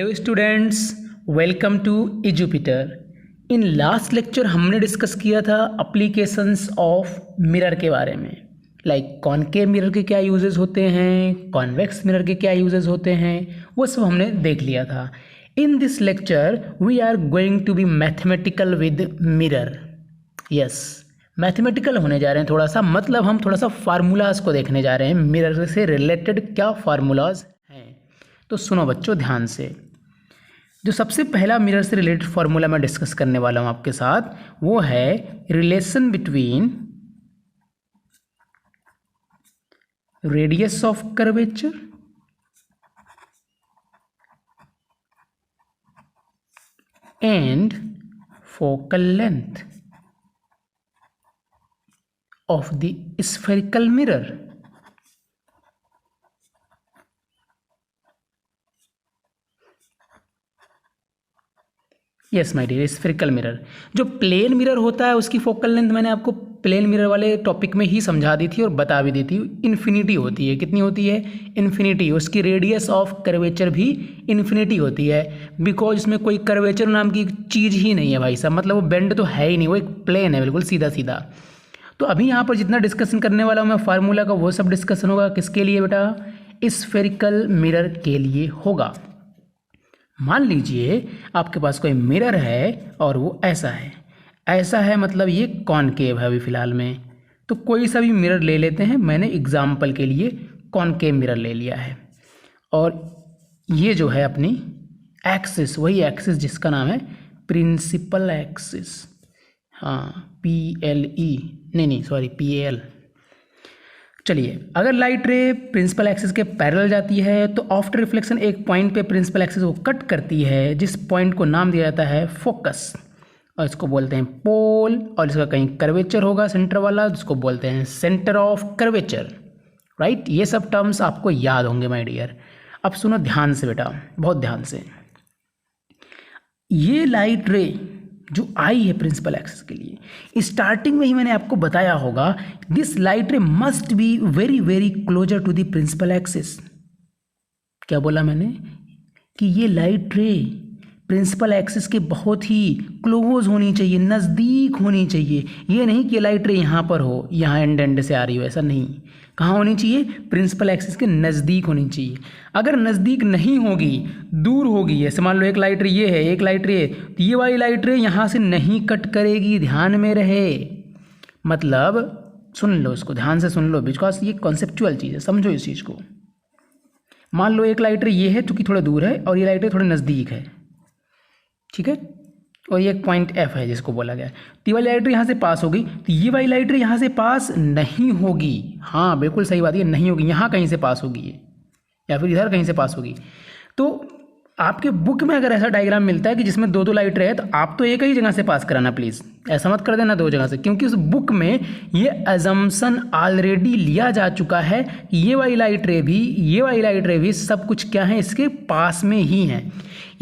Hello students, welcome to Edupiter. In last lecture हमने discuss किया था एप्लीकेशंस ऑफ मिरर के बारे में, लाइक कॉनकेव मिरर के क्या यूजेस होते हैं, कॉन्वेक्स मिरर के क्या यूजेस होते हैं, वो सब हमने देख लिया था। In this lecture we are going to be mathematical with mirror. Yes, mathematical होने जा रहे हैं थोड़ा सा, मतलब हम थोड़ा सा फार्मूलाज को देखने जा रहे हैं, मिरर से रिलेटेड क्या फार्मूलाज हैं। तो सुनो बच्चों ध्यान से। जो सबसे पहला मिरर से रिलेटेड फार्मूला मैं डिस्कस करने वाला हूं आपके साथ, वो है relation between radius of curvature and focal length of the spherical mirror। Yes my dear, spherical mirror. जो प्लेन मिरर होता है उसकी फोकल लेंथ मैंने आपको प्लेन मिरर वाले टॉपिक में ही समझा दी थी और बता भी दी थी, इन्फिनिटी होती है। कितनी होती है? इन्फिनिटी। उसकी रेडियस ऑफ कर्वेचर भी इन्फिनिटी होती है, बिकॉज इसमें कोई कर्वेचर नाम की चीज़ ही नहीं है भाई साहब, मतलब वो बेंड तो है ही नहीं, वो एक प्लेन है बिल्कुल सीधा सीधा। तो अभी यहाँ पर जितना डिस्कशन करने वाला हूँ मैं फार्मूला का, वो सब डिस्कशन होगा किसके लिए बेटा? स्फेरिकल मिरर के लिए होगा। मान लीजिए आपके पास कोई मिरर है और वो ऐसा है, मतलब ये कॉनकेव है अभी फ़िलहाल में। तो कोई सा भी मिरर ले लेते हैं, मैंने एग्जाम्पल के लिए कॉनकेव मिरर ले लिया है। और ये जो है अपनी एक्सिस, वही एक्सिस जिसका नाम है प्रिंसिपल एक्सिस। हाँ, PAL। चलिए, अगर लाइट रे प्रिंसिपल एक्सिस के पैरेलल जाती है तो आफ्टर रिफ्लेक्शन एक पॉइंट पे प्रिंसिपल एक्सिस को कट करती है, जिस पॉइंट को नाम दिया जाता है फोकस, और इसको बोलते हैं पोल। और इसका कहीं कर्वेचर होगा सेंटर वाला, जिसको बोलते हैं सेंटर ऑफ कर्वेचर। राइट, ये सब टर्म्स आपको याद होंगे माय डियर। अब सुनो ध्यान से बेटा, बहुत ध्यान से। ये लाइट रे जो आई है प्रिंसिपल एक्सिस के लिए, स्टार्टिंग में ही मैंने आपको बताया होगा, this light ray must be very very closer to the principal axis. क्या बोला मैंने? कि ये लाइट रे प्रिंसिपल एक्सिस के बहुत ही क्लोज होनी चाहिए, नज़दीक होनी चाहिए। ये नहीं कि लाइट रे यहाँ पर हो, यहाँ एंड से आ रही हो, ऐसा नहीं। कहाँ होनी चाहिए? प्रिंसिपल एक्सिस के नज़दीक होनी चाहिए। अगर नज़दीक नहीं होगी, दूर होगी, ऐसे मान लो एक लाइट रे ये है, एक लाइट रे, तो ये वाली लाइट रे यहाँ से नहीं कट करेगी, ध्यान में रहे। मतलब सुन लो, इसको ध्यान से सुन लो, बिकॉज ये कॉन्सेप्चुअल चीज़ है, समझो इस चीज़ को। मान लो एक लाइट रे ये है, चूँकि थोड़ा दूर है, और ये लाइट रे थोड़ा नज़दीक है, ठीक है, और ये एक पॉइंट F है जिसको बोला गया है। तो ये वाली लाइट रे यहाँ से पास होगी, तो ये वाली लाइट रे यहाँ से पास नहीं होगी। हाँ बिल्कुल सही बात, ये नहीं होगी, यहाँ कहीं से पास होगी ये, या फिर इधर कहीं से पास होगी। तो आपके बुक में अगर ऐसा डायग्राम मिलता है कि जिसमें दो लाइट रहे, तो आप तो एक ही जगह से पास कराना प्लीज़, ऐसा मत कर देना दो जगह से, क्योंकि उस बुक में ये अजम्पशन ऑलरेडी लिया जा चुका है कि ये वाली लाइट रे भी, ये वाली लाइट रे भी सब कुछ क्या है, इसके पास में ही है।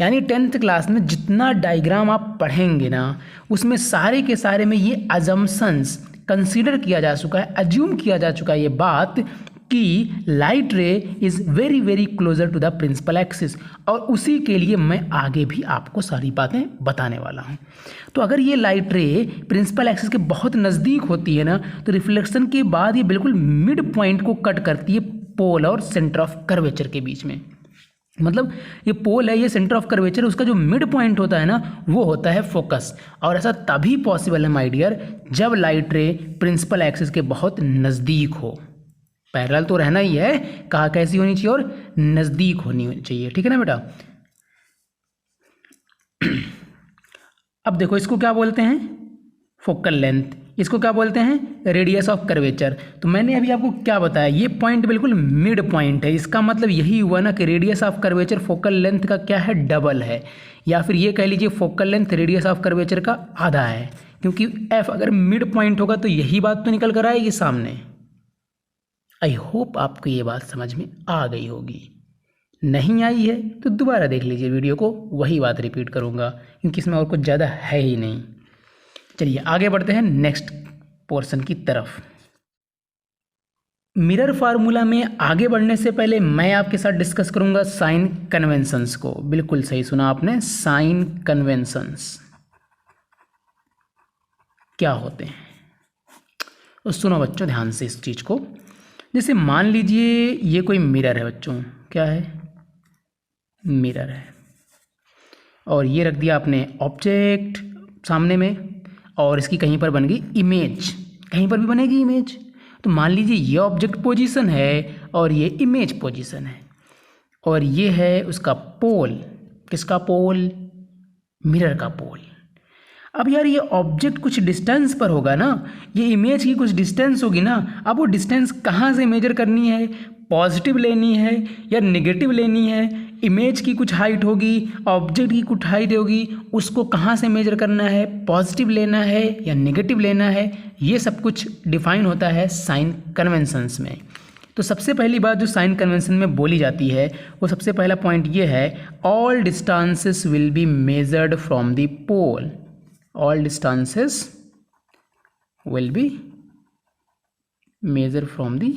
यानी 10th क्लास में जितना डायग्राम आप पढ़ेंगे ना, उसमें सारे के सारे में ये अजम्पशंस कंसीडर किया जा चुका है, अज्यूम किया जा चुका है ये बात कि light ray is very very closer to the principal axis. और उसी के लिए मैं आगे भी आपको सारी बातें बताने वाला हूँ। तो अगर ये लाइट रे प्रिंसिपल एक्सिस के बहुत नज़दीक होती है ना, तो रिफ्लेक्शन के बाद ये बिल्कुल मिड पॉइंट को कट करती है पोल और सेंटर ऑफ कर्वेचर के बीच में। मतलब ये पोल है, ये सेंटर ऑफ कर्वेचर, उसका जो मिड पॉइंट होता है ना, वो होता है फोकस। और ऐसा तभी पॉसिबल है माय डियर, जब लाइट रे प्रिंसिपल एक्सिस के बहुत नज़दीक हो। पैरेलल तो रहना ही है, कहाँ कैसी होनी चाहिए? और नज़दीक होनी चाहिए, ठीक है ना बेटा। अब देखो, इसको क्या बोलते हैं? Focal length. इसको क्या बोलते हैं? Radius of curvature. तो मैंने अभी आपको क्या बताया, ये पॉइंट बिल्कुल मिड पॉइंट है। इसका मतलब यही हुआ ना कि radius of curvature focal length का क्या है? डबल है। या फिर ये कह लीजिए focal length radius of curvature का आधा है, क्योंकि F अगर मिड पॉइंट होगा तो यही बात तो निकल कर आएगी सामने। आई होप आपको ये बात समझ में आ गई होगी। नहीं आई है तो दोबारा देख लीजिए वीडियो को, वही बात रिपीट करूँगा, क्योंकि इसमें और कुछ ज़्यादा है ही नहीं। चलिए आगे बढ़ते हैं नेक्स्ट पोर्शन की तरफ। मिरर फार्मूला में आगे बढ़ने से पहले मैं आपके साथ डिस्कस करूंगा साइन कन्वेंशंस को। बिल्कुल सही सुना आपने, साइन कन्वेंशंस क्या होते हैं। तो सुनो बच्चों ध्यान से इस चीज़ को। जैसे मान लीजिए ये कोई मिरर है बच्चों, क्या है, मिरर है, और ये रख दिया आपने ऑब्जेक्ट सामने में, और इसकी कहीं पर बन गई इमेज, कहीं पर भी बनेगी इमेज। तो मान लीजिए ये ऑब्जेक्ट पोजीशन है और ये इमेज पोजीशन है, और ये है उसका पोल। किसका पोल? मिरर का पोल। अब यार ये ऑब्जेक्ट कुछ डिस्टेंस पर होगा ना, ये इमेज की कुछ डिस्टेंस होगी ना। अब वो डिस्टेंस कहाँ से मेजर करनी है? पॉजिटिव लेनी है या नेगेटिव लेनी है? इमेज की कुछ हाइट होगी, ऑब्जेक्ट की कुछ हाइट होगी, उसको कहाँ से मेजर करना है? पॉजिटिव लेना है या नेगेटिव लेना है? ये सब कुछ डिफाइन होता है साइन कन्वेंशंस में। तो सबसे पहली बात जो साइन कन्वेंशन में बोली जाती है वो सबसे पहला पॉइंट ये है, all distances will be measured from the pole. All distances will be measure from the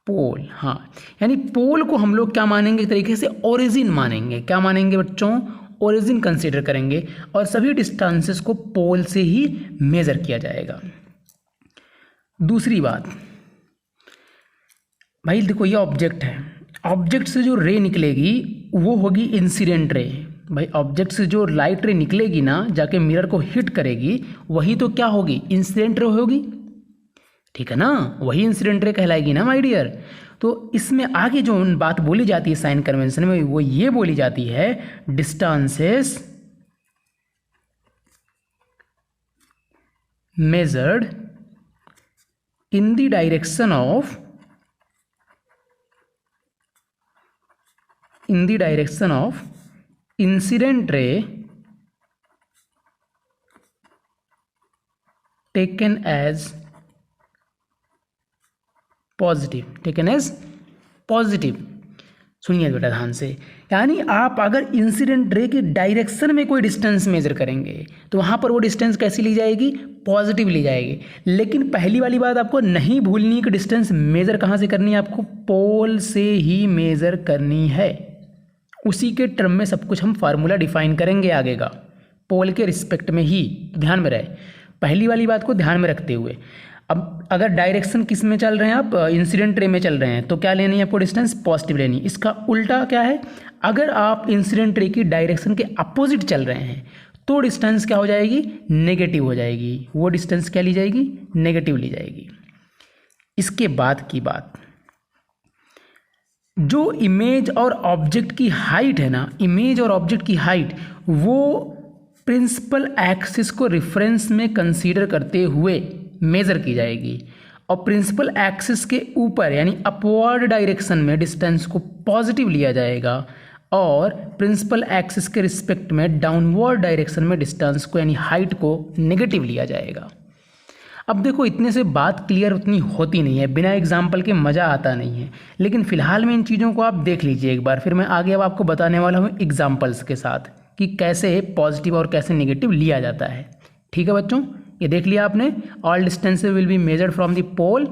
pole. हाँ, यानी पोल को हम लोग क्या मानेंगे तरीके से? ओरिजिन मानेंगे। क्या मानेंगे बच्चों? ओरिजिन कंसीडर करेंगे, और सभी डिस्टेंसेस को पोल से ही मेजर किया जाएगा। दूसरी बात भाई देखो, ये ऑब्जेक्ट है, ऑब्जेक्ट से जो रे निकलेगी वो होगी इंसिडेंट रे। भाई ऑब्जेक्ट से जो लाइट रे निकलेगी ना, जाके मिरर को हिट करेगी, वही तो क्या होगी? इंसिडेंट रे होगी, ठीक है ना? वही इंसिडेंट रे कहलाएगी ना माय डियर। तो इसमें आगे जो बात बोली जाती है साइन कन्वेंशन में, वो ये बोली जाती है, distances measured in the direction of incident ray taken as positive. सुनिए बेटा ध्यान से, यानी आप अगर इंसिडेंट रे के डायरेक्शन में कोई डिस्टेंस मेजर करेंगे तो वहाँ पर वो डिस्टेंस कैसी ली जाएगी? पॉजिटिव ली जाएगी। लेकिन पहली वाली बात आपको नहीं भूलनी कि डिस्टेंस मेजर कहाँ से करनी है? आपको पोल से ही मेजर करनी है। उसी के टर्म में सब कुछ हम फार्मूला डिफाइन करेंगे आगे का, पोल के रिस्पेक्ट में ही। ध्यान में रहे, पहली वाली बात को ध्यान में रखते हुए। अब अगर डायरेक्शन किस में चल रहे हैं आप? इंसिडेंट रे में चल रहे हैं, तो क्या लेनी है आपको? डिस्टेंस पॉजिटिव लेनी। इसका उल्टा क्या है? अगर आप इंसिडेंट रे की डायरेक्शन के अपोजिट चल रहे हैं तो डिस्टेंस क्या हो जाएगी? नेगेटिव हो जाएगी। वो डिस्टेंस क्या ली जाएगी? नेगेटिव ली जाएगी। इसके बाद की बात, जो इमेज और ऑब्जेक्ट की हाइट है ना, इमेज और ऑब्जेक्ट की हाइट वो प्रिंसिपल एक्सिस को रेफरेंस में कंसीडर करते हुए मेजर की जाएगी, और प्रिंसिपल एक्सिस के ऊपर यानी अपवर्ड डायरेक्शन में डिस्टेंस को पॉजिटिव लिया जाएगा, और प्रिंसिपल एक्सिस के रिस्पेक्ट में डाउनवर्ड डायरेक्शन में डिस्टेंस को यानी हाइट को नेगेटिव लिया जाएगा। अब देखो, इतने से बात क्लियर उतनी होती नहीं है, बिना एग्जाम्पल के मज़ा आता नहीं है, लेकिन फिलहाल में इन चीज़ों को आप देख लीजिए एक बार, फिर मैं आगे अब आपको बताने वाला हूँ एग्जाम्पल्स के साथ कि कैसे पॉजिटिव और कैसे नेगेटिव लिया जाता है। ठीक है बच्चों, ये देख लिया आपने। All distances will be measured from the pole,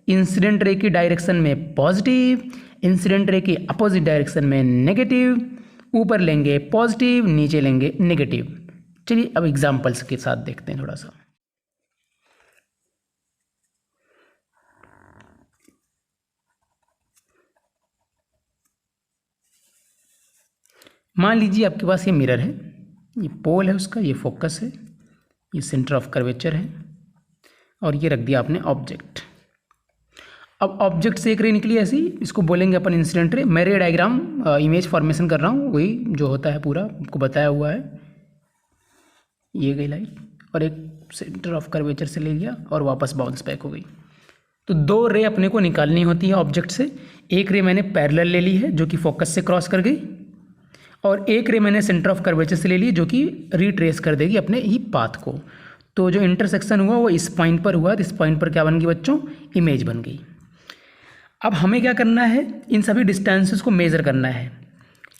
incident ray की डायरेक्शन में पॉजिटिव, इंसिडेंट रे की अपोजिट डायरेक्शन में नेगेटिव, ऊपर लेंगे पॉजिटिव, नीचे लेंगे नेगेटिव। चलिए अब एग्जाम्पल्स के साथ देखते हैं थोड़ा सा। मान लीजिए आपके पास ये मिरर है, ये पोल है उसका, ये फोकस है, ये सेंटर ऑफ कर्वेचर है, और ये रख दिया आपने ऑब्जेक्ट। अब ऑब्जेक्ट से एक रे निकली ऐसी, इसको बोलेंगे अपन इंसिडेंट रे। मैं रे डायग्राम इमेज फॉर्मेशन कर रहा हूँ, वही जो होता है पूरा आपको बताया हुआ है। ये गई लाइट, और एक सेंटर ऑफ कर्वेचर से ले लिया और वापस बाउंस बैक हो गई। तो दो रे अपने को निकालनी होती है ऑब्जेक्ट से। एक रे मैंने पैरेलल ले ली है जो कि फोकस से क्रॉस कर गई, और एक रे मैंने सेंटर ऑफ कर्वेचर से ले ली जो कि रिट्रेस कर देगी अपने ही पाथ को। तो जो इंटरसेक्शन हुआ वो इस पॉइंट पर हुआ, तो इस पॉइंट पर क्या बन गई बच्चों? इमेज बन गई। अब हमें क्या करना है? इन सभी डिस्टेंसेस को मेजर करना है।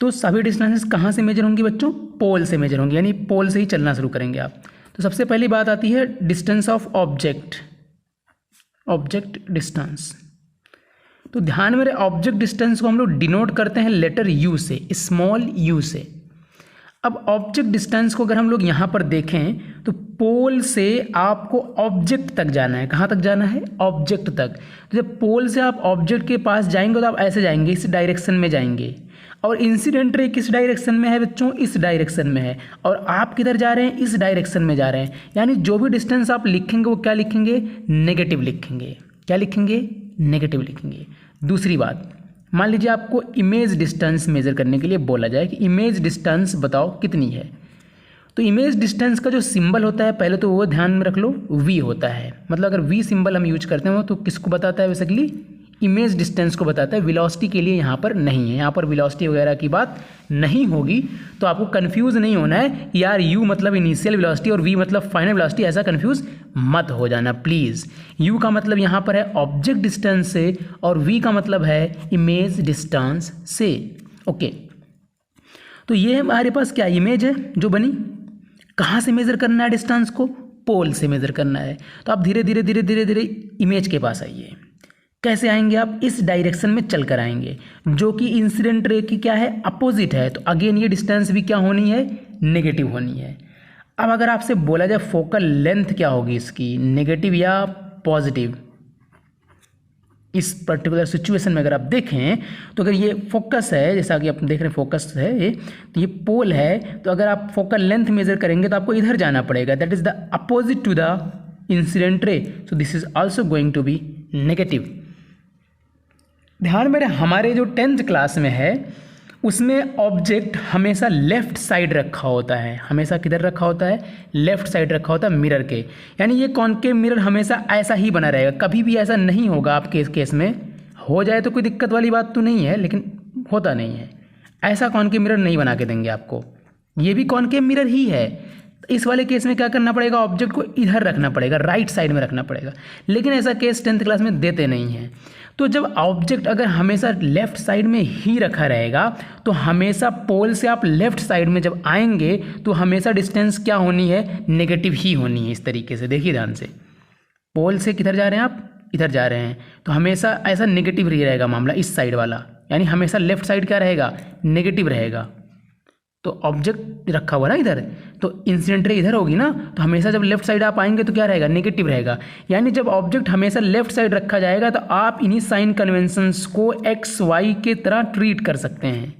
तो सभी डिस्टेंसेस कहाँ से मेजर होंगी बच्चों? पोल से मेजर होंगी, यानी पोल से ही चलना शुरू करेंगे आप। तो सबसे पहली बात आती है distance of object. Object distance. तो ध्यान में रहे ऑब्जेक्ट डिस्टेंस को हम लोग डिनोट करते हैं लेटर यू से, स्मॉल यू से। अब ऑब्जेक्ट डिस्टेंस को अगर हम लोग यहाँ पर देखें तो पोल से आपको ऑब्जेक्ट तक जाना है। कहाँ तक जाना है? ऑब्जेक्ट तक। तो जब पोल से आप ऑब्जेक्ट के पास जाएंगे तो आप ऐसे जाएंगे, इस डायरेक्शन में जाएंगे। और इंसिडेंट रे किस डायरेक्शन में है बच्चों? इस डायरेक्शन में है। और आप किधर जा रहे हैं? इस डायरेक्शन में जा रहे हैं। यानी जो भी डिस्टेंस आप लिखेंगे वो क्या लिखेंगे? नेगेटिव लिखेंगे। क्या लिखेंगे? नेगेटिव लिखेंगे। दूसरी बात, मान लीजिए आपको इमेज डिस्टेंस मेजर करने के लिए बोला जाए कि इमेज डिस्टेंस बताओ कितनी है। तो इमेज डिस्टेंस का जो सिंबल होता है पहले तो वो ध्यान में रख लो, वी होता है। मतलब अगर वी सिंबल हम यूज करते हैं तो किसको बताता है? बेसिकली इमेज डिस्टेंस को बताता है। वेलोसिटी के लिए यहाँ पर नहीं है, यहाँ पर वेलोसिटी वगैरह की बात नहीं होगी। तो आपको कंफ्यूज नहीं होना है यार, यू मतलब इनिशियल वेलोसिटी और वी मतलब फाइनल वेलोसिटी, ऐसा कंफ्यूज मत हो जाना प्लीज़। यू का मतलब यहाँ पर है ऑब्जेक्ट डिस्टेंस से और वी का मतलब है इमेज डिस्टेंस से। ओके, तो ये हमारे पास क्या इमेज है जो बनी। कहाँ से मेज़र करना है डिस्टेंस को? पोल से मेज़र करना है। तो आप धीरे धीरे धीरे धीरे धीरे इमेज के पास आइए। कैसे आएंगे आप? इस डायरेक्शन में चल कर आएंगे जो कि इंसिडेंट रे की क्या है? अपोजिट है। तो अगेन ये डिस्टेंस भी क्या होनी है? नेगेटिव होनी है। अब अगर आपसे बोला जाए फोकल लेंथ क्या होगी इसकी, नेगेटिव या पॉजिटिव, इस पर्टिकुलर सिचुएशन में अगर आप देखें तो अगर ये फोकस है, जैसा कि आप देख रहे हैं फोकस है ये, तो ये पोल है। तो अगर आप फोकल लेंथ मेजर करेंगे तो आपको इधर जाना पड़ेगा, that is the opposite to the incident ray. So this is also going to be negative. ध्यान में हमारे जो 10th क्लास में है उसमें ऑब्जेक्ट हमेशा लेफ्ट साइड रखा होता है। हमेशा किधर रखा होता है? लेफ्ट साइड रखा होता है मिरर के। यानी ये कॉनकेव मिरर हमेशा ऐसा ही बना रहेगा, कभी भी ऐसा नहीं होगा। आपके इस केस में हो जाए तो कोई दिक्कत वाली बात तो नहीं है, लेकिन होता नहीं है। ऐसा कॉनकेव मिरर नहीं बना के देंगे आपको। ये भी कॉनकेव मिरर ही है। इस वाले केस में क्या करना पड़ेगा? ऑब्जेक्ट को इधर रखना पड़ेगा, राइट साइड में रखना पड़ेगा। लेकिन ऐसा केस 10th क्लास में देते नहीं हैं। तो जब ऑब्जेक्ट अगर हमेशा लेफ्ट साइड में ही रखा रहेगा तो हमेशा पोल से आप लेफ्ट साइड में जब आएंगे तो हमेशा डिस्टेंस क्या होनी है? नेगेटिव ही होनी है। इस तरीके से देखिए ध्यान से, पोल से किधर जा रहे हैं आप? इधर जा रहे हैं, तो हमेशा ऐसा नेगेटिव ही रहेगा मामला, इस साइड वाला। यानी हमेशा लेफ्ट साइड क्या रहेगा? नेगेटिव रहेगा। तो ऑब्जेक्ट रखा हुआ ना इधर, तो इंसिडेंट रे इधर होगी ना, तो हमेशा जब लेफ्ट साइड आप आएंगे तो क्या रहेगा? नेगेटिव रहेगा। यानी जब ऑब्जेक्ट हमेशा लेफ्ट साइड रखा जाएगा तो आप इन्हीं साइन कन्वेंशंस को एक्स वाई के तरह ट्रीट कर सकते हैं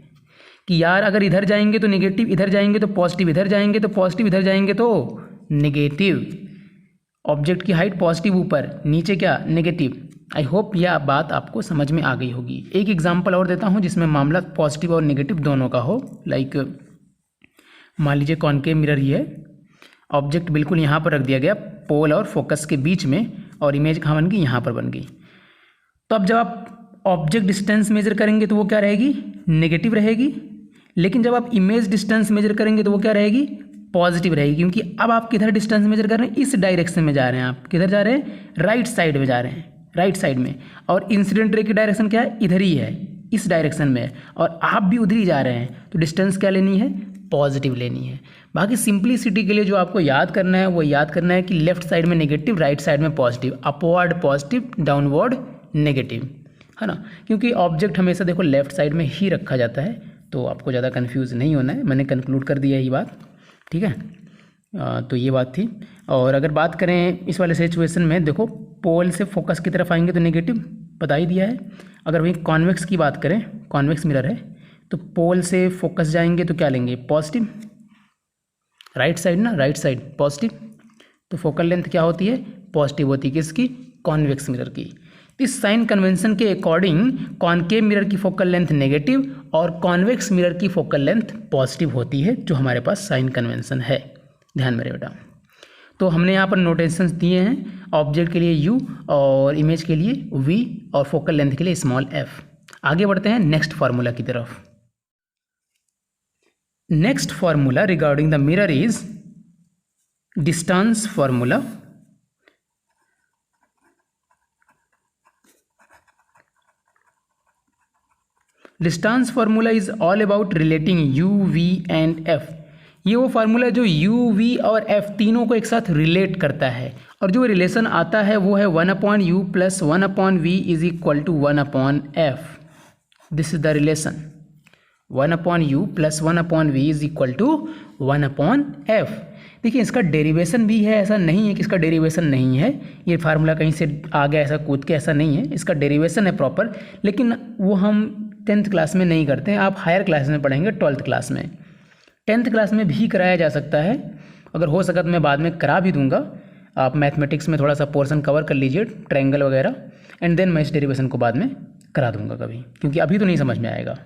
कि यार अगर इधर जाएंगे तो नेगेटिव, इधर जाएंगे तो पॉजिटिव, इधर जाएंगे तो पॉजिटिव, इधर जाएंगे तो नेगेटिव। ऑब्जेक्ट की हाइट पॉजिटिव ऊपर, नीचे क्या? नेगेटिव। आई होप यह बात आपको समझ में आ गई होगी। एक एग्जाम्पल और देता हूँ जिसमें मामला पॉजिटिव और नेगेटिव दोनों का हो। लाइक मान लीजिए कॉनकेव मिरर ही है, ऑब्जेक्ट बिल्कुल यहाँ पर रख दिया गया पोल और फोकस के बीच में, और इमेज कहाँ बन गई? यहाँ पर बन गई। तो अब जब आप ऑब्जेक्ट डिस्टेंस मेजर करेंगे तो वो क्या रहेगी? नेगेटिव रहेगी। लेकिन जब आप इमेज डिस्टेंस मेजर करेंगे तो वो क्या रहेगी? पॉजिटिव रहेगी। क्योंकि अब आप किधर डिस्टेंस मेजर कर रहे हैं? इस डायरेक्शन में जा रहे हैं। आप किधर जा रहे हैं? राइट साइड में जा रहे हैं, राइट साइड में। और इंसिडेंट रे की डायरेक्शन क्या है? इधर ही है, इस डायरेक्शन में है, और आप भी उधर ही जा रहे हैं। तो डिस्टेंस क्या लेनी है? पॉजिटिव लेनी है। बाकी सिंप्लिसिटी के लिए जो आपको याद करना है वो याद करना है कि लेफ्ट साइड में नेगेटिव, राइट साइड में positive, upward positive, downward negative, है ना। क्योंकि ऑब्जेक्ट हमेशा देखो लेफ्ट साइड में ही रखा जाता है, तो आपको ज़्यादा कंफ्यूज नहीं होना है। मैंने कंक्लूड कर दिया ये बात, ठीक है। तो ये बात थी। और अगर बात करें इस वाले सिचुएशन में, देखो पोल से फोकस की तरफ आएंगे तो नेगेटिव बता ही दिया है। अगर वही कॉन्वेक्स की बात करें, कॉन्वेक्स मिरर है, तो पोल से फोकस जाएंगे तो क्या लेंगे? पॉजिटिव, राइट साइड ना, राइट साइड पॉजिटिव। तो फोकल लेंथ क्या होती है? पॉजिटिव होती है। किसकी? कॉन्वेक्स मिरर की। इस साइन कन्वेंशन के अकॉर्डिंग कॉनकेव मिरर की फोकल लेंथ नेगेटिव और कॉन्वेक्स मिरर की फोकल लेंथ पॉजिटिव होती है, जो हमारे पास साइन कन्वेंशन है। ध्यान में रहे बेटा। तो हमने यहाँ पर नोटेशंस दिए हैं, ऑब्जेक्ट के लिए यू और इमेज के लिए वी और फोकल लेंथ के लिए स्मॉल एफ। आगे बढ़ते हैं नेक्स्ट फार्मूला की तरफ। Next formula regarding the mirror is distance formula. Distance formula is all about relating u, v and f. ये वो फार्मूला जो u, v और f तीनों को एक साथ रिलेट करता है, और जो रिलेशन आता है वो है 1/u plus 1/v is equal to 1/f। This is the relation 1/u plus 1/v is equal to 1/f। देखिए इसका डेरिवेशन भी है, ऐसा नहीं है कि इसका डेरिवेशन नहीं है, ये फार्मूला कहीं से आ गया ऐसा कूद के, ऐसा नहीं है, इसका डेरिवेशन है प्रॉपर, लेकिन वो हम 10th क्लास में नहीं करते हैं, आप हायर क्लास में पढ़ेंगे 12th क्लास में। 10th क्लास में भी कराया जा सकता है, अगर हो सका तो मैं बाद में करा भी दूंगा। आप मैथमेटिक्स में थोड़ा सा पोर्शन कवर कर लीजिए, ट्रायंगल वगैरह, एंड देन मैं इस डेरिवेशन को बाद में करा दूंगा कभी, क्योंकि अभी तो नहीं समझ में आएगा,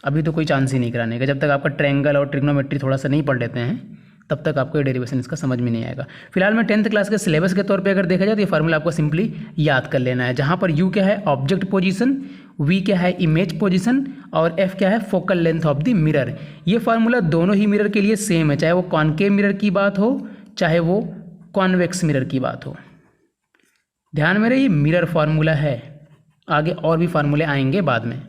अभी तो कोई चांस ही नहीं कराने का। जब तक आपका ट्रायंगल और ट्रिग्नोमेट्री थोड़ा सा नहीं पढ़ लेते हैं तब तक आपको ये डेरिवेशन इसका समझ में नहीं आएगा। फिलहाल मैं 10th क्लास के सिलेबस के तौर पे अगर देखा जाए तो ये फार्मूला आपको सिंपली याद कर लेना है, जहाँ पर u क्या है ऑब्जेक्ट पोजीशन, v क्या है इमेज पोजीशन, और f क्या है focal length of the mirror. ये फार्मूला दोनों ही मिरर के लिए सेम है, चाहे वो कॉनकेव मिरर की बात हो चाहे वो कॉन्वेक्स मिरर की बात हो। ध्यान में रहे ये मिरर फार्मूला है, आगे और भी फार्मूले आएंगे बाद में।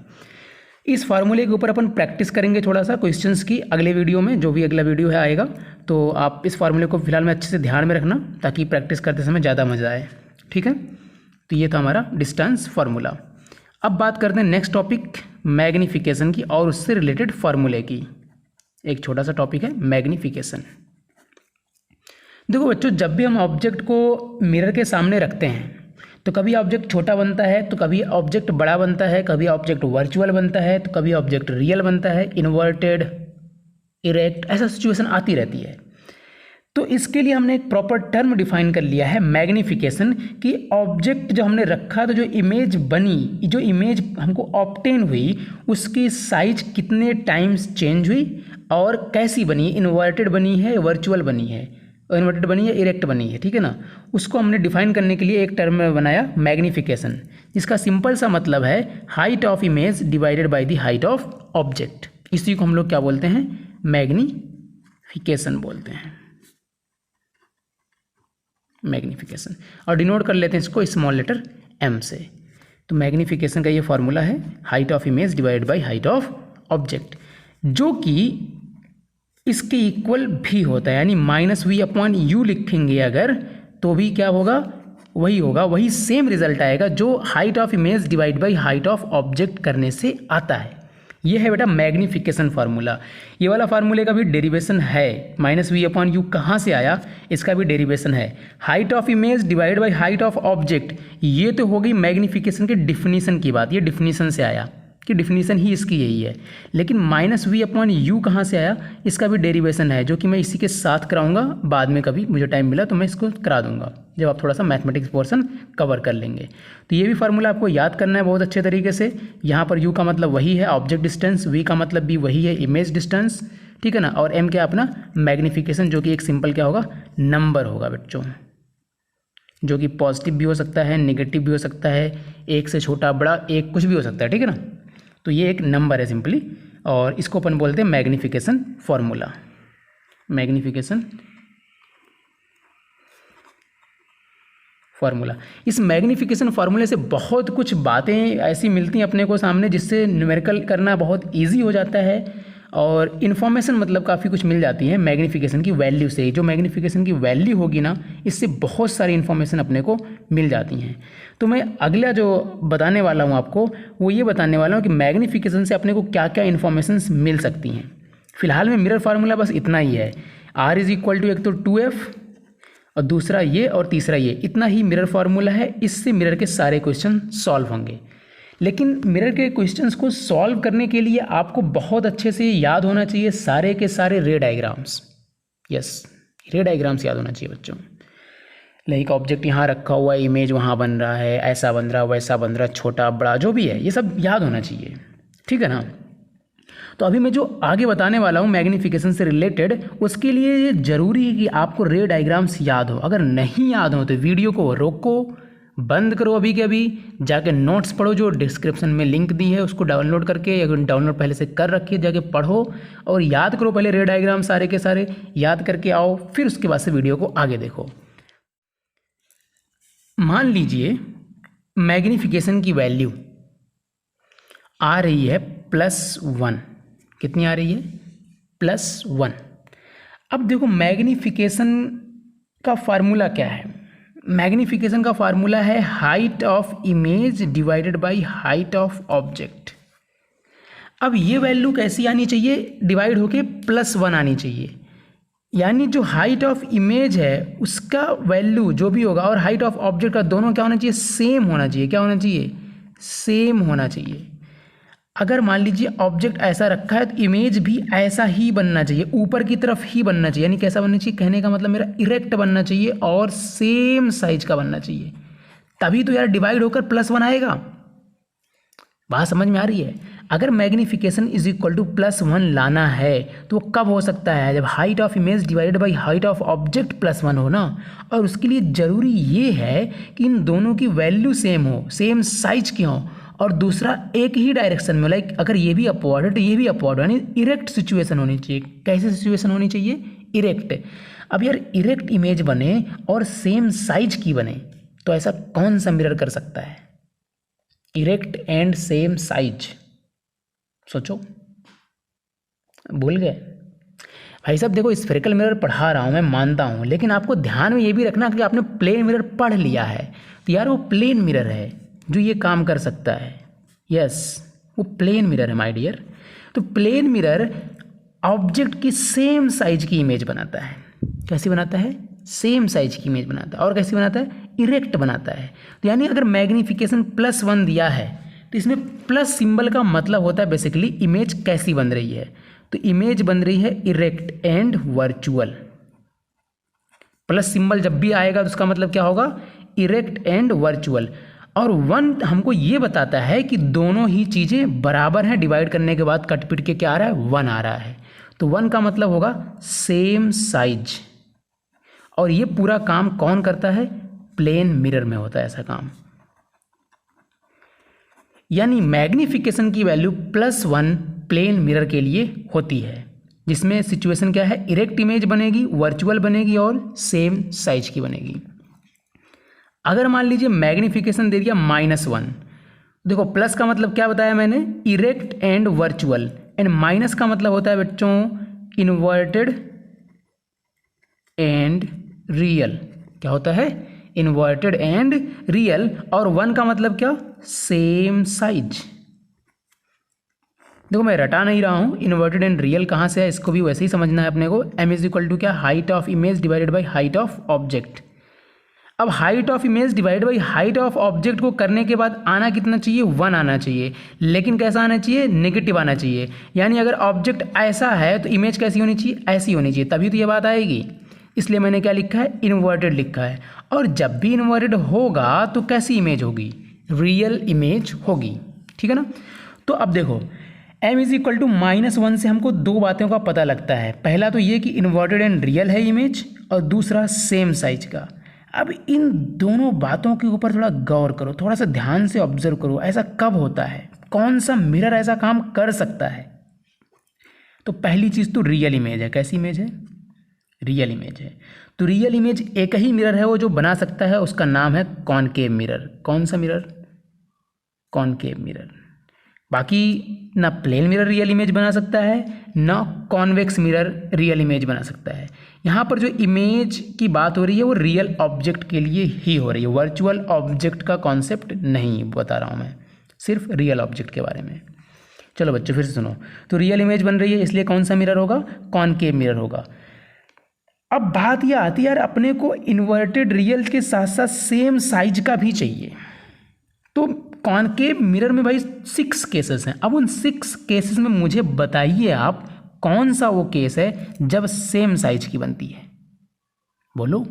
इस फार्मूले के ऊपर अपन प्रैक्टिस करेंगे थोड़ा सा क्वेश्चंस की अगले वीडियो में, जो भी अगला वीडियो है आएगा, तो आप इस फार्मूले को फिलहाल में अच्छे से ध्यान में रखना ताकि प्रैक्टिस करते समय ज़्यादा मज़ा आए। ठीक है, तो ये था हमारा डिस्टेंस फार्मूला। अब बात करते हैं नेक्स्ट टॉपिक मैग्नीफिकेशन की और उससे रिलेटेड फार्मूले की। एक छोटा सा टॉपिक है मैग्नीफिकेशन। देखो बच्चों, जब भी हम ऑब्जेक्ट को मिरर के सामने रखते हैं तो कभी ऑब्जेक्ट छोटा बनता है, तो कभी ऑब्जेक्ट बड़ा बनता है, कभी ऑब्जेक्ट वर्चुअल बनता है, तो कभी ऑब्जेक्ट रियल बनता है, इन्वर्टेड, इरेक्ट, ऐसा सिचुएशन आती रहती है। तो इसके लिए हमने एक प्रॉपर टर्म डिफाइन कर लिया है मैग्नीफिकेशन, कि ऑब्जेक्ट जो हमने रखा तो जो इमेज बनी, जो इमेज हमको ऑब्टेन हुई, उसकी साइज कितने टाइम्स चेंज हुई और कैसी बनी, इन्वर्टेड बनी है, वर्चुअल बनी है, इन्वर्टेड बनी है, इरेक्ट बनी है। ठीक है ना, उसको हमने डिफाइन करने के लिए एक टर्म में बनाया मैग्नीफिकेशन, जिसका सिंपल सा मतलब है height of image divided by the height of object. इसी को हम लोग क्या बोलते हैं, मैग्नीफिकेशन बोलते हैं, मैग्नीफिकेशन। और डिनोट कर लेते हैं इसको स्मॉल लेटर m से। तो मैग्नीफिकेशन का ये फॉर्मूला है height of image divided by height of object, जो कि इसके इक्वल भी होता है, यानी -v/u लिखेंगे अगर तो भी क्या होगा, वही होगा, वही सेम रिजल्ट आएगा जो height of image divide by height of object करने से आता है। ये है बेटा मैग्नीफिकेशन फार्मूला। ये वाला फार्मूले का भी डेरिवेशन है, -v/u कहाँ से आया, इसका भी डेरिवेशन है। Height of image divide by height of object, ये तो हो गई मैग्नीफिकेशन के डिफिनीशन की बात, ये डिफिनीशन से आया कि डिफिनीशन ही इसकी यही है। लेकिन -v/u कहाँ से आया, इसका भी डेरिवेशन है, जो कि मैं इसी के साथ कराऊंगा बाद में, कभी मुझे टाइम मिला तो मैं इसको करा दूंगा जब आप थोड़ा सा मैथमेटिक्स पोर्शन कवर कर लेंगे। तो ये भी फार्मूला आपको याद करना है बहुत अच्छे तरीके से। यहाँ पर u का मतलब वही है ऑब्जेक्ट डिस्टेंस, v का मतलब भी वही है इमेज डिस्टेंस, ठीक है ना, और m क्या अपना मैग्नीफिकेशन, जो कि एक सिंपल क्या होगा, नंबर होगा बच्चों, जो कि पॉजिटिव भी हो सकता है, नेगेटिव भी हो सकता है, एक से छोटा बड़ा एक कुछ भी हो सकता है। ठीक है ना, तो ये एक नंबर है सिंपली, और इसको अपन बोलते हैं मैग्नीफिकेशन फॉर्मूला, मैग्नीफिकेशन फार्मूला। इस मैग्नीफिकेशन फार्मूले से बहुत कुछ बातें ऐसी मिलती हैं अपने को सामने, जिससे न्यूमेरिकल करना बहुत इजी हो जाता है, और इन्फॉर्मेशन मतलब काफ़ी कुछ मिल जाती है मैग्नीफिकेशन की वैल्यू से। जो मैग्नीफिकेशन की वैल्यू होगी ना, इससे बहुत सारी इन्फॉर्मेशन अपने को मिल जाती हैं। तो मैं अगला जो बताने वाला हूँ आपको, वो ये बताने वाला हूँ कि मैग्नीफिकेशन से अपने को क्या क्या इन्फॉर्मेशन मिल सकती हैं। फिलहाल में मिरर फार्मूला बस इतना ही है, R इज इक्वल टू एक तो 2f और दूसरा ये और तीसरा ये, इतना ही मिरर फार्मूला है। इससे मिरर के सारे क्वेश्चन सॉल्व होंगे। लेकिन मिरर के क्वेश्चंस को सॉल्व करने के लिए आपको बहुत अच्छे से याद होना चाहिए सारे के सारे रे डायग्राम्स। यस, रे डायग्राम्स याद होना चाहिए बच्चों। लाइक ऑब्जेक्ट यहाँ रखा हुआ है, इमेज वहाँ बन रहा है, ऐसा बन रहा है, वैसा बन रहा है, छोटा बड़ा जो भी है, ये सब याद होना चाहिए। ठीक है ना, तो अभी मैं जो आगे बताने वाला हूँ मैग्नीफिकेशन से रिलेटेड, उसके लिए ये ज़रूरी है कि आपको रे डायग्राम्स याद हो। अगर नहीं याद हो तो वीडियो को रोको, बंद करो, अभी के अभी जाके नोट्स पढ़ो, जो डिस्क्रिप्शन में लिंक दी है उसको डाउनलोड करके, या डाउनलोड पहले से कर रखिए, जाके पढ़ो और याद करो। पहले रे डायग्राम सारे के सारे याद करके आओ, फिर उसके बाद से वीडियो को आगे देखो। मान लीजिए मैग्नीफिकेशन की वैल्यू आ रही है +1। कितनी आ रही है? +1। अब देखो मैग्नीफिकेशन का फार्मूला क्या है। मैग्नीफिकेशन का फार्मूला है height of image divided by height of object. अब ये वैल्यू कैसी आनी चाहिए, डिवाइड होके +1 आनी चाहिए, यानी जो हाइट ऑफ इमेज है उसका वैल्यू जो भी होगा और हाइट ऑफ ऑब्जेक्ट का दोनों क्या होना चाहिए, सेम होना चाहिए। क्या होना चाहिए, सेम होना चाहिए। अगर मान लीजिए ऑब्जेक्ट ऐसा रखा है तो इमेज भी ऐसा ही बनना चाहिए, ऊपर की तरफ ही बनना चाहिए। यानी कैसा बनना चाहिए, कहने का मतलब मेरा इरेक्ट बनना चाहिए और सेम साइज का बनना चाहिए, तभी तो यार डिवाइड होकर +1 आएगा। बात समझ में आ रही है। अगर मैग्नीफिकेशन इज इक्वल टू +1 लाना है तो वो कब हो सकता है, जब height of image divided by height of object +1 हो ना। और उसके लिए ज़रूरी ये है कि इन दोनों की वैल्यू सेम हो, सेम साइज की हो, और दूसरा एक ही डायरेक्शन में, लाइक अगर ये भी अपवर्ड है तो ये भी अपवर्ड, यानी इरेक्ट सिचुएशन होनी चाहिए। कैसी सिचुएशन होनी चाहिए, इरेक्ट। अब यार इरेक्ट इमेज बने और सेम साइज की बने तो ऐसा कौन सा मिरर कर सकता है, इरेक्ट एंड सेम साइज। सोचो, भूल गए भाई साहब। देखो स्फेरिकल मिरर पढ़ा रहा हूँ मैं, मानता हूँ, लेकिन आपको ध्यान में ये भी रखना कि आपने प्लेन मिरर पढ़ लिया है तो यार वो प्लेन मिरर है जो ये काम कर सकता है। यस, वो प्लेन मिरर है माय डियर। तो प्लेन मिरर ऑब्जेक्ट की सेम साइज की इमेज बनाता है। कैसी बनाता है, सेम साइज की इमेज बनाता है। और कैसी बनाता है, इरेक्ट बनाता है। तो यानी अगर मैग्नीफिकेशन +1 दिया है तो इसमें प्लस सिंबल का मतलब होता है बेसिकली इमेज कैसी बन रही है। तो इमेज बन रही है erect and virtual. Plus symbol जब भी आएगा तो उसका मतलब क्या होगा, इरेक्ट एंड वर्चुअल। और 1 हमको ये बताता है कि दोनों ही चीज़ें बराबर हैं। डिवाइड करने के बाद कट पिट के क्या आ रहा है, 1 आ रहा है। तो 1 का मतलब होगा सेम साइज। और ये पूरा काम कौन करता है, प्लेन मिरर में होता है ऐसा काम। यानी मैग्नीफिकेशन की वैल्यू +1 प्लेन मिरर के लिए होती है, जिसमें सिचुएशन क्या है, इरेक्ट इमेज बनेगी, वर्चुअल बनेगी और सेम साइज की बनेगी। अगर मान लीजिए मैग्नीफिकेशन दे दिया -1, देखो प्लस का मतलब क्या बताया मैंने, erect and virtual, and minus का मतलब होता है बच्चों इन्वर्टेड एंड रियल। क्या होता है, इन्वर्टेड एंड रियल। और 1 का मतलब क्या, सेम साइज। देखो मैं रटा नहीं रहा हूँ, इन्वर्टेड एंड रियल कहाँ से है इसको भी वैसे ही समझना है अपने को। m इज इक्वल टू क्या, height of image divided by height of object. अब height of image divide by height of object को करने के बाद आना कितना चाहिए, 1 आना चाहिए। लेकिन कैसा आना चाहिए, नेगेटिव आना चाहिए। यानी अगर ऑब्जेक्ट ऐसा है तो इमेज कैसी होनी चाहिए, ऐसी होनी चाहिए, तभी तो ये बात आएगी। इसलिए मैंने क्या लिखा है, इन्वर्टेड लिखा है। और जब भी इन्वर्टेड होगा तो कैसी इमेज होगी, रियल इमेज होगी। ठीक है ना। तो अब देखो m इज इक्वल टू -1 से हमको 2 बातों का पता लगता है। पहला तो ये कि इन्वर्टेड एंड रियल है इमेज, और दूसरा सेम साइज का। अब इन दोनों बातों के ऊपर थोड़ा गौर करो, थोड़ा सा ध्यान से ऑब्जर्व करो, ऐसा कब होता है, कौन सा मिरर ऐसा काम कर सकता है। तो पहली चीज़ तो रियल इमेज है। कैसी इमेज है, रियल इमेज है। तो रियल इमेज एक ही मिरर है वो जो बना सकता है, उसका नाम है कॉनकेव मिरर। कौन सा मिरर, कॉनकेव मिरर। बाकी ना प्लेन मिरर रियल इमेज बना सकता है, ना कॉन्वेक्स मिरर रियल इमेज बना सकता है। यहाँ पर जो इमेज की बात हो रही है वो रियल ऑब्जेक्ट के लिए ही हो रही है, वर्चुअल ऑब्जेक्ट का कॉन्सेप्ट नहीं बता रहा हूँ मैं, सिर्फ रियल ऑब्जेक्ट के बारे में। चलो बच्चों फिर से सुनो। तो रियल इमेज बन रही है, इसलिए कौन सा मिरर होगा, कॉनकेव मिरर होगा। अब बात यह आती है यार, अपने को इन्वर्टेड रियल के साथ साथ सेम साइज का भी चाहिए। तो कॉनकेव मिरर में भाई 6 केसेस हैं। अब उन 6 केसेस में मुझे बताइए आप कौन सा वो केस है जब सेम साइज की बनती है, बोलो।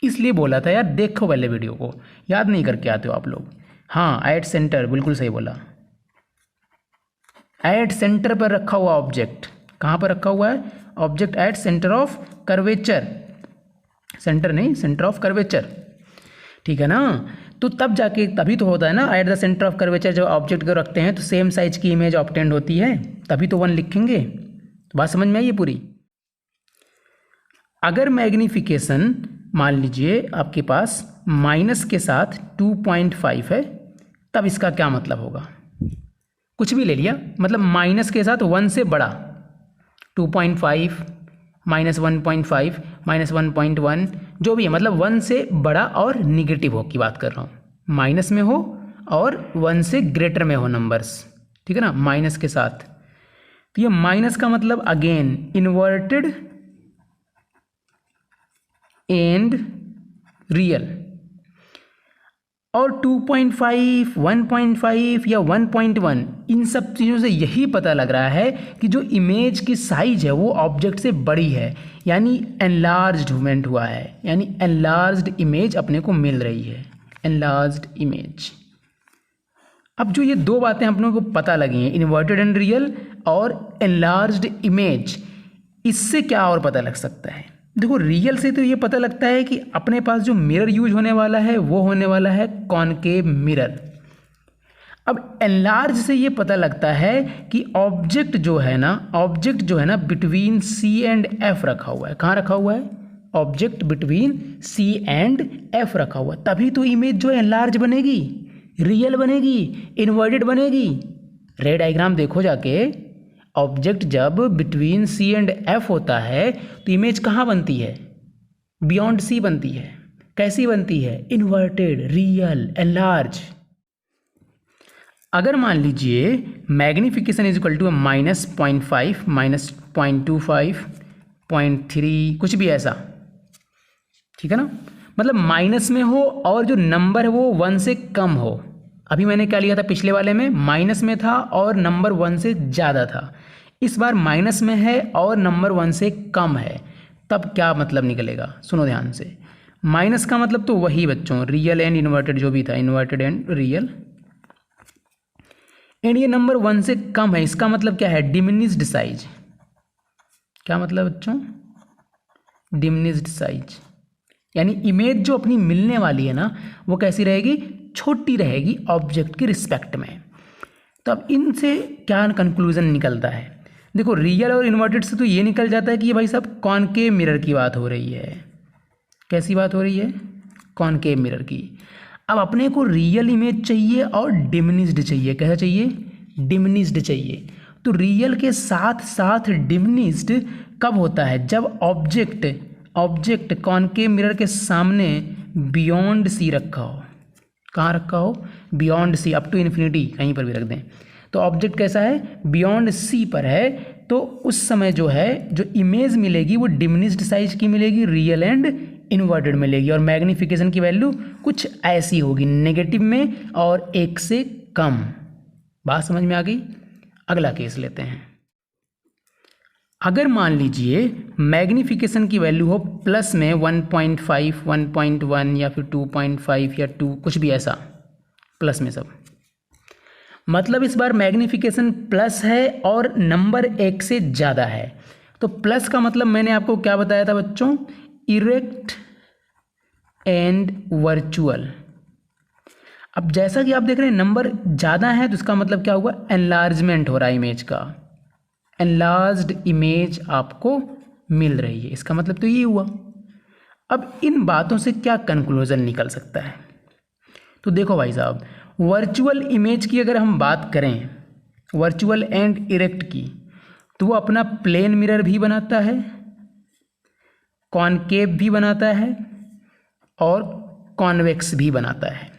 इसलिए बोला था यार, देखो पहले वीडियो को, याद नहीं करके आते हो आप लोग। हाँ, एट सेंटर, बिल्कुल सही बोला। एट सेंटर पर रखा हुआ ऑब्जेक्ट, कहाँ पर रखा हुआ है object, at centre of curvature, centre नहीं, सेंटर ऑफ कर्वेचर। ठीक है ना। तो तब जाके तभी तो होता है ना, at the centre of curvature जब ऑब्जेक्ट को रखते हैं तो सेम साइज की इमेज ऑब्टेंड होती है, तभी तो 1 लिखेंगे। बात समझ में आई है पूरी। अगर मैग्नीफिकेशन मान लीजिए आपके पास माइनस के साथ 2.5 है, तब इसका क्या मतलब होगा, कुछ भी ले लिया, मतलब माइनस के साथ 1 से बड़ा 2.5 -1.5 -1.1 जो भी है, मतलब 1 से बड़ा और निगेटिव हो की बात कर रहा हूँ, माइनस में हो और 1 से ग्रेटर में हो नंबर्स, ठीक है ना, माइनस के साथ। तो ये माइनस का मतलब अगेन इन्वर्टेड एंड रियल। और 2.5, 1.5 या 1.1 इन सब चीज़ों से यही पता लग रहा है कि जो इमेज की साइज है वो ऑब्जेक्ट से बड़ी है, यानी एनलार्ज्ड हुआ है, यानी एनलार्ज्ड इमेज अपने को मिल रही है, एनलार्ज्ड इमेज। अब जो ये दो बातें अपने को पता लगी हैं, इन्वर्टेड एंड रियल और एनलार्ज्ड इमेज, इससे क्या और पता लग सकता है? देखो, रियल से तो ये पता लगता है कि अपने पास जो मिरर यूज होने वाला है वो होने वाला है कॉनकेव मिरर। अब एनलार्ज से ये पता लगता है कि ऑब्जेक्ट जो है ना बिटवीन सी एंड एफ रखा हुआ है। कहाँ रखा हुआ है? Object between C and F रखा हुआ है, तभी तो इमेज जो है एनलार्ज बनेगी, रियल बनेगी, इन्वर्टेड बनेगी। रे डायग्राम देखो जाके, ऑब्जेक्ट जब बिटवीन सी एंड एफ होता है तो इमेज कहाँ बनती है? बियॉन्ड सी बनती है। कैसी बनती है? Inverted, real, enlarge. अगर मान लीजिए मैग्निफिकेशन इज इक्वल टू -0.5, -0.25, 0.3, कुछ भी ऐसा, ठीक है ना, मतलब माइनस में हो और जो नंबर है वो 1 से कम हो। अभी मैंने क्या लिया था पिछले वाले में? माइनस में था और नंबर 1 से ज़्यादा था। इस बार माइनस में है और नंबर 1 से कम है, तब क्या मतलब निकलेगा? सुनो ध्यान से। माइनस का मतलब तो वही बच्चों, रियल एंड इन्वर्टेड जो भी था, इन्वर्टेड एंड रियल, एंड ये नंबर 1 से कम है, इसका मतलब क्या है? Diminished size. क्या मतलब बच्चों? डिमिनिश्ड साइज, यानी इमेज जो अपनी मिलने वाली है ना वो कैसी रहेगी? छोटी रहेगी ऑब्जेक्ट के रिस्पेक्ट में। तो अब इनसे क्या कंक्लूजन निकलता है? देखो, रियल और इन्वर्टेड से तो ये निकल जाता है कि ये भाई साहब कॉनकेव मिरर की बात हो रही है। कैसी बात हो रही है? कॉनकेव मिरर की। अब अपने को रियल इमेज चाहिए और डिमिनिश्ड चाहिए। कैसा चाहिए? डिमिनिश्ड चाहिए। तो रियल के साथ साथ डिमिनिश्ड कब होता है? जब ऑब्जेक्ट कॉनकेव मिरर के सामने बियॉन्ड सी रखा हो। कहाँ रखा हो? Beyond C, up to infinity कहीं पर भी रख दें। तो ऑब्जेक्ट कैसा है? बियॉन्ड सी पर है। तो उस समय जो है जो इमेज मिलेगी वो डिमिनिश्ड साइज की मिलेगी, रियल एंड इन्वर्टेड मिलेगी, और मैग्निफिकेशन की वैल्यू कुछ ऐसी होगी, नेगेटिव में और 1 से कम। बात समझ में आ गई? अगला केस लेते हैं। अगर मान लीजिए मैग्निफिकेशन की वैल्यू हो प्लस में 1.5, 1.1 या फिर 2.5 या 2, कुछ भी ऐसा प्लस में सब, मतलब इस बार मैग्निफिकेशन प्लस है और नंबर 1 से ज़्यादा है। तो प्लस का मतलब मैंने आपको क्या बताया था बच्चों? Erect and virtual. अब जैसा कि आप देख रहे हैं नंबर ज़्यादा है तो इसका मतलब क्या हुआ? एनलार्जमेंट हो रहा है इमेज का, एनलार्ज्ड इमेज आपको मिल रही है, इसका मतलब तो ये हुआ। अब इन बातों से क्या कंक्लूजन निकल सकता है? तो देखो भाई साहब, वर्चुअल इमेज की अगर हम बात करें, वर्चुअल एंड इरेक्ट की, तो वो अपना प्लेन मिरर भी बनाता है, कॉनकेव भी बनाता है और कॉन्वेक्स भी बनाता है।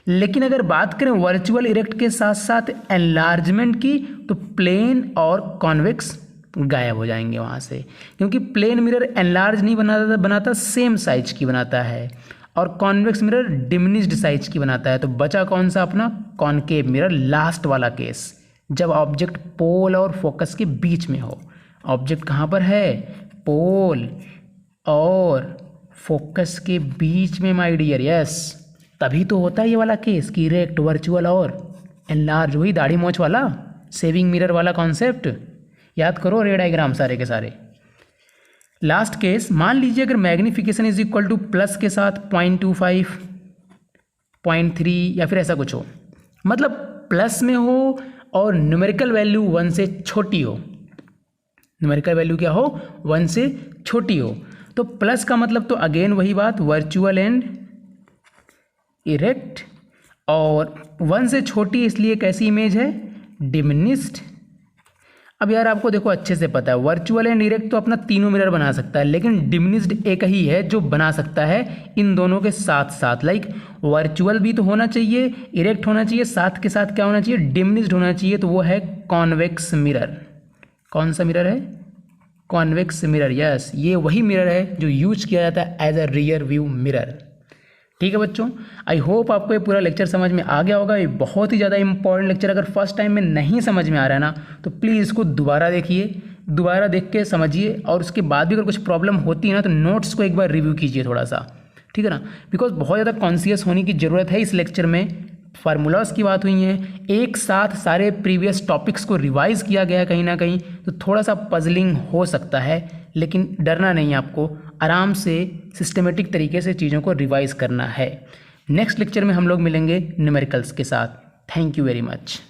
लेकिन अगर बात करें वर्चुअल इरेक्ट के साथ साथ एनलार्जमेंट की, तो प्लेन और कॉन्वेक्स गायब हो जाएंगे वहाँ से, क्योंकि प्लेन मिरर एनलार्ज नहीं बनाता सेम साइज की बनाता है, और कॉन्वेक्स मिरर डिमिनिश्ड साइज की बनाता है। तो बचा कौन सा? अपना कॉनकेव मिरर, लास्ट वाला केस, जब ऑब्जेक्ट पोल और फोकस के बीच में हो। ऑब्जेक्ट कहाँ पर है? पोल और फोकस के बीच में माय डियर, यस। तभी तो होता है ये वाला केस कि इरेक्ट, वर्चुअल और एनलार्ज, वही दाढ़ी मोछ वाला सेविंग मिरर वाला कॉन्सेप्ट। याद करो रे डायग्राम सारे के सारे। लास्ट केस, मान लीजिए अगर magnification is equal two plus के साथ 0.25, 0.3 या फिर ऐसा कुछ हो, मतलब प्लस में हो और न्यूमेरिकल वैल्यू 1 से छोटी हो। न्यूमेरिकल वैल्यू क्या हो? 1 से छोटी हो। तो प्लस का मतलब तो अगेन वही बात, वर्चुअल एंड इरेक्ट, और 1 से छोटी इसलिए कैसी इमेज है? डिमिनिश्ड। अब यार आपको देखो अच्छे से पता है वर्चुअल एंड इरेक्ट तो अपना तीनों मिरर बना सकता है, लेकिन डिमिनिश्ड एक ही है जो बना सकता है इन दोनों के साथ साथ। लाइक वर्चुअल भी तो होना चाहिए, इरेक्ट होना चाहिए, साथ के साथ क्या होना चाहिए, डिमिनिश्ड होना चाहिए। तो वो है कॉन्वेक्स मिरर। कौन सा मिरर है? Convex mirror. यस, ये वही मिरर है जो यूज किया जाता है as a rear view mirror. ठीक है बच्चों, आई होप आपको ये पूरा लेक्चर समझ में आ गया होगा। ये बहुत ही ज़्यादा इंपॉर्टेंट लेक्चर, अगर फर्स्ट टाइम में नहीं समझ में आ रहा है ना तो प्लीज़ इसको दोबारा देखिए, दोबारा देख के समझिए, और उसके बाद भी अगर कुछ प्रॉब्लम होती है ना तो नोट्स को एक बार रिव्यू कीजिए थोड़ा सा, ठीक है ना। बिकॉज बहुत ज़्यादा कॉन्शियस होने की ज़रूरत है इस लेक्चर में। फार्मूलाज की बात हुई है, एक साथ सारे प्रीवियस टॉपिक्स को रिवाइज किया गया है कहीं ना कहीं, तो थोड़ा सा पजलिंग हो सकता है, लेकिन डरना नहीं है आपको, आराम से सिस्टमेटिक तरीके से चीज़ों को रिवाइज करना है। नेक्स्ट लेक्चर में हम लोग मिलेंगे न्यूमेरिकल्स के साथ। Thank you very much.